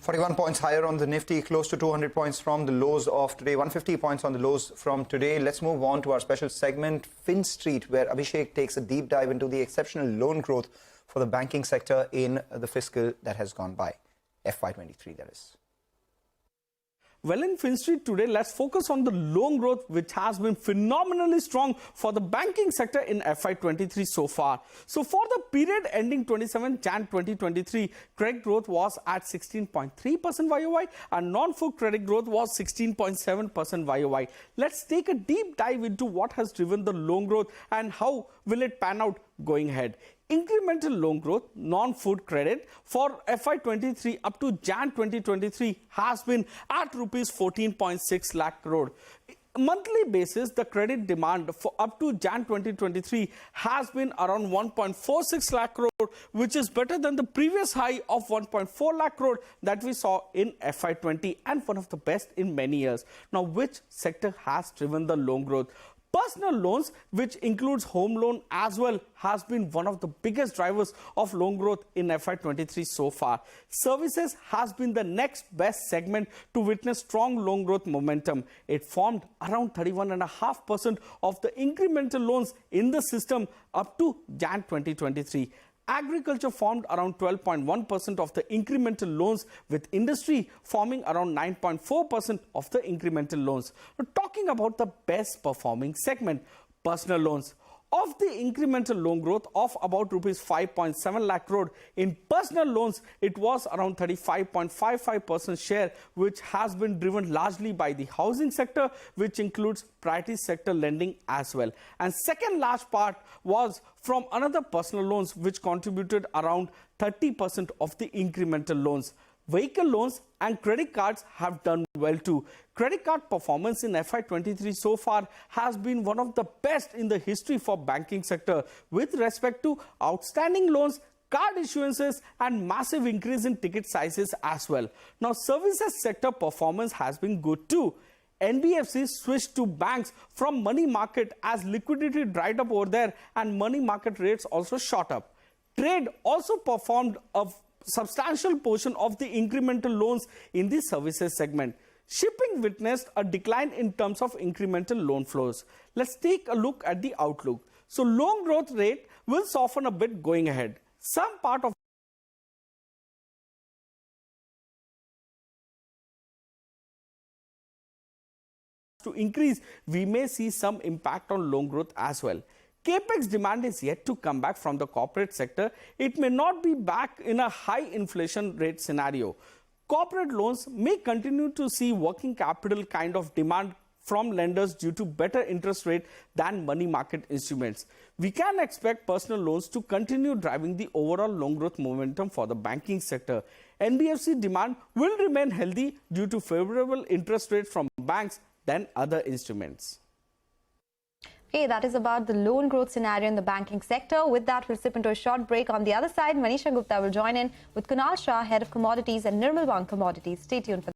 41 points higher on the Nifty, close to 200 points from the lows of today, 150 points on the lows from today. Let's move on to our special segment, Finstreet, where Abhishek takes a deep dive into the exceptional loan growth for the banking sector in the fiscal that has gone by. FY23, that is. Well, in Finstreet today, let's focus on the loan growth, which has been phenomenally strong for the banking sector in FY23 so far. So for the period ending 27 Jan 2023, credit growth was at 16.3% YOY and non-food credit growth was 16.7% YOY. Let's take a deep dive into what has driven the loan growth and how will it pan out going ahead. Incremental loan growth, non-food credit for FY23 up to Jan 2023 has been at rupees 14.6 lakh crore. Monthly basis, the credit demand for up to Jan 2023 has been around 1.46 lakh crore, which is better than the previous high of 1.4 lakh crore that we saw in FY20 and one of the best in many years. Now, which sector has driven the loan growth? Personal loans, which includes home loan as well, has been one of the biggest drivers of loan growth in FY23 so far. Services has been the next best segment to witness strong loan growth momentum. It formed around 31.5% of the incremental loans in the system up to Jan 2023. Agriculture formed around 12.1% of the incremental loans, with industry forming around 9.4% of the incremental loans. Now, talking about the best performing segment, personal loans. Of the incremental loan growth of about rupees 5.7 lakh crore in personal loans, it was around 35.55% share, which has been driven largely by the housing sector, which includes priority sector lending as well. And second large part was from another personal loans, which contributed around 30% of the incremental loans. Vehicle loans and credit cards have done well too. Credit card performance in FY23 so far has been one of the best in the history for banking sector with respect to outstanding loans, card issuances and massive increase in ticket sizes as well. Now, services sector performance has been good too. NBFCs switched to banks from money market as liquidity dried up over there and money market rates also shot up. Trade also performed a substantial portion of the incremental loans in the services segment. Shipping witnessed a decline in terms of incremental loan flows. Let's take a look at the outlook. So loan growth rate will soften a bit going ahead. Some part of to increase, we may see some impact on loan growth as well. Capex demand is yet to come back from the corporate sector. It may not be back in a high inflation rate scenario. Corporate loans may continue to see working capital kind of demand from lenders due to better interest rate than money market instruments. We can expect personal loans to continue driving the overall loan growth momentum for the banking sector. NBFC demand will remain healthy due to favorable interest rates from banks than other instruments. Okay, that is about the loan growth scenario in the banking sector. With that, we'll slip into a short break. On the other side, Manisha Gupta will join in with Kunal Shah, Head of Commodities, and Nirmal Bang Commodities. Stay tuned for